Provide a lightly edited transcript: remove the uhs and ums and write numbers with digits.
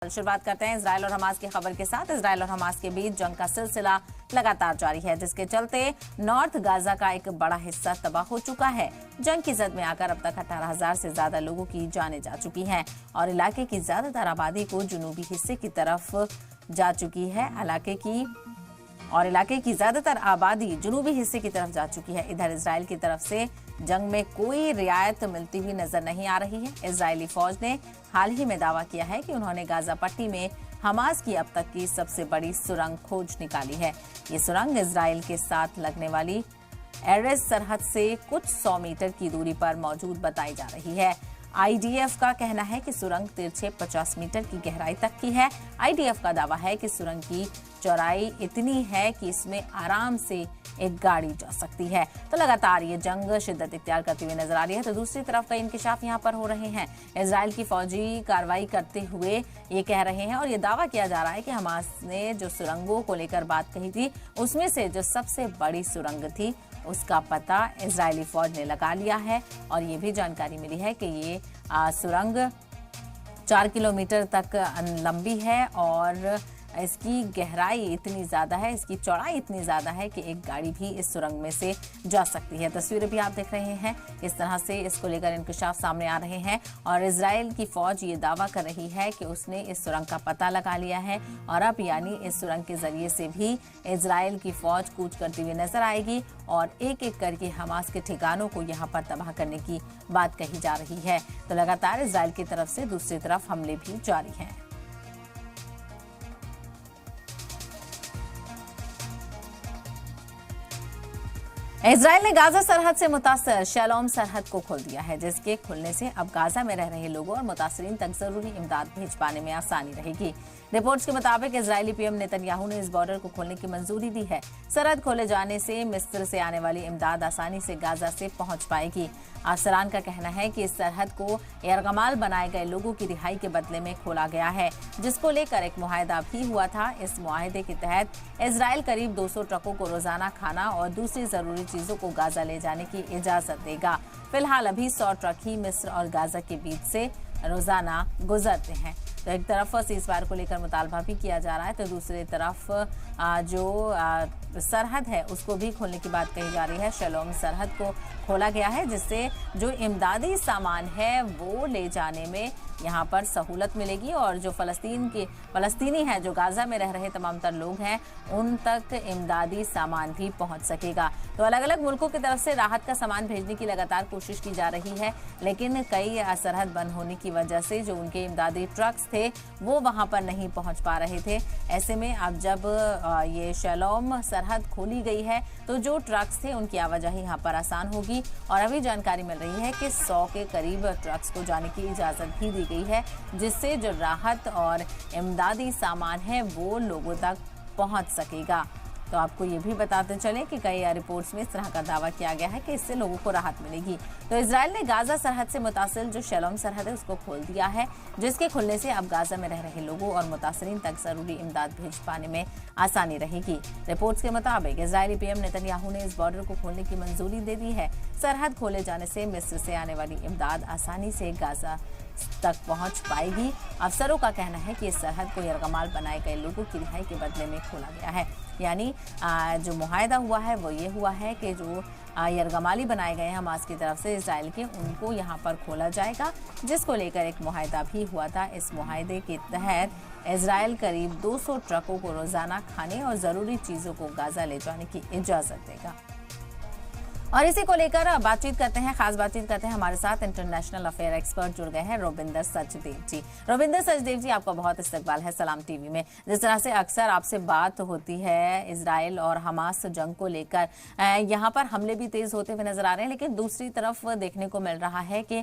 शुरुआत करते हैं इजराइल और हमास की खबर के साथ। इजराइल और हमास के बीच जंग का सिलसिला लगातार जारी है, जिसके चलते नॉर्थ गाजा का एक बड़ा हिस्सा तबाह हो चुका है। जंग की जद में आकर अब तक 18,000 से ज्यादा लोगों की जानें जा चुकी हैं और इलाके की ज्यादातर आबादी को जुनूबी हिस्से की तरफ जा चुकी है। इलाके की ज्यादातर आबादी जुनूबी हिस्से की तरफ जा चुकी है। इधर इजराइल की तरफ से जंग में कोई रियायत मिलती हुई नजर नहीं आ रही है। इजरायली फौज ने हाल ही में दावा किया है कि उन्होंने गाजा पट्टी में हमास की अब तक की सबसे बड़ी सुरंग खोज निकाली है। ये सुरंग इजराइल के साथ लगने वाली एरेस सरहद से कुछ 100 मीटर की दूरी पर मौजूद बताई जा रही है। आईडीएफ का कहना है कि सुरंग तिरछे 50 मीटर की गहराई तक की है। आईडीएफ का दावा है कि सुरंग की चौड़ाई इतनी है कि इसमें आराम से एक गाड़ी जा सकती है। तो लगातार ये जंग शिद्दत इख्तियार करती हुई नजर आ रही है, तो दूसरी तरफ कई इंकिशाफ यहाँ पर हो रहे हैं। इजराइल की फौजी कार्रवाई करते हुए ये कह रहे हैं और ये दावा किया जा रहा है कि हमास ने जो सुरंगों को लेकर बात कही थी, उसमें से जो सबसे बड़ी सुरंग थी उसका पता इजरायली फौज ने लगा लिया है। और ये भी जानकारी मिली है कि ये सुरंग 4 किलोमीटर तक लंबी है और इसकी गहराई इतनी ज्यादा है, इसकी चौड़ाई इतनी ज्यादा है कि एक गाड़ी भी इस सुरंग में से जा सकती है। तस्वीरें भी आप देख रहे हैं, इस तरह से इसको लेकर इंकशाफ सामने आ रहे हैं और इजराइल की फौज ये दावा कर रही है कि उसने इस सुरंग का पता लगा लिया है और अब यानी इस सुरंग के जरिए से भी इजराइल की फौज कूच करती हुई नजर आएगी और एक एक करके हमास के ठिकानों को यहाँ पर तबाह करने की बात कही जा रही है। तो लगातार इजराइल की तरफ से दूसरी तरफ हमले भी जारी हैं। इजराइल ने गाजा सरहद से मुतासर शैलोम सरहद को खोल दिया है, जिसके खुलने से अब गाजा में रह रहे लोगों और मुतासरीन तक जरूरी इमदाद भेज पाने में आसानी रहेगी। रिपोर्ट्स के मुताबिक इजरायली पीएम नेतन्याहू ने इस बॉर्डर को खोलने की मंजूरी दी है। सरहद खोले जाने से मिस्र से आने वाली इमदाद आसानी से गाजा से पहुंच पाएगी। अफसरान का कहना है कि इस सरहद को यरगमाल बनाए गए लोगों की रिहाई के बदले में खोला गया है, जिसको लेकर एक मुआहदा भी हुआ था। इस मुआहदे के तहत इजराइल करीब 200 ट्रकों को रोजाना खाना और दूसरी जरूरी चीजों को गाजा ले जाने की इजाजत देगा। फिलहाल अभी 100 ट्रक ही मिस्र और गाजा के बीच से रोजाना गुजरते हैं। तो एक तरफ सीज़फायर को लेकर मुतालबा भी किया जा रहा है, तो दूसरी तरफ जो सरहद है उसको भी खोलने की बात कही जा रही है। शैलोम सरहद को खोला गया है, जिससे जो इमदादी सामान है वो ले जाने में यहाँ पर सहूलत मिलेगी और जो फलस्तीनी हैं, जो गाजा में रह रहे तमाम तर लोग हैं, उन तक इमदादी सामान भी पहुँच सकेगा। तो अलग अलग मुल्कों की तरफ से राहत का सामान भेजने की लगातार कोशिश की जा रही है, लेकिन कई सरहद बंद होने की वजह से जो उनके इमदादी ट्रक्स थे वो वहाँ पर नहीं पहुँच पा रहे थे। ऐसे में अब जब ये शैलोम सरहद खोली गई है तो जो ट्रक्स थे उनकी आवाजाही यहाँ पर आसान होगी और अभी जानकारी मिल रही है कि 100 के करीब ट्रक्स को जाने की इजाज़त भी दी गई है, जिससे जो राहत और इमदादी सामान है वो लोगों तक पहुँच सकेगा। तो आपको ये भी बताते चलें कि कई रिपोर्ट्स में इस तरह का दावा किया गया है कि इससे लोगों को राहत मिलेगी। तो इजराइल ने गाजा सरहद से मुतासिल जो शैलोम सरहद है उसको खोल दिया है, जिसके खुलने से अब गाजा में रह रहे लोगों और मुतासरीन तक जरूरी इमदाद भेज पाने में आसानी रहेगी। रिपोर्ट्स के मुताबिक इजरायली पीएम नेतन्याहू ने इस बॉर्डर को खोलने की मंजूरी दे दी है। सरहद खोले जाने से मिस्र से आने वाली इमदाद आसानी से गाजा तक पहुंच पाएगी। अफसरों का कहना है कि इस सरहद को यरगमाल बनाए गए लोगों की रिहाई के बदले में खोला गया है। यानी जो मुआहदा हुआ है वो ये हुआ है कि जो यरगमाली बनाए गए हैं हमास की तरफ से इजराइल के, उनको यहाँ पर खोला जाएगा, जिसको लेकर एक मुआहदा भी हुआ था। इस मुआहदे के तहत इजराइल करीब 200 ट्रकों को रोजाना खाने और जरूरी चीजों को गाजा ले जाने की इजाजत देगा। और इसी को लेकर बातचीत करते हैं, खास बातचीत करते हैं। हमारे साथ इंटरनेशनल अफेयर एक्सपर्ट जुड़ गए हैं रोविंदर सचदेव जी। रोविंदर सचदेव जी, आपका बहुत इस्तकबाल है सलाम टीवी में। जिस तरह से अक्सर आपसे बात होती है इजराइल और हमास जंग को लेकर, यहाँ पर हमले भी तेज होते हुए नजर आ रहे हैं, लेकिन दूसरी तरफ देखने को मिल रहा है कि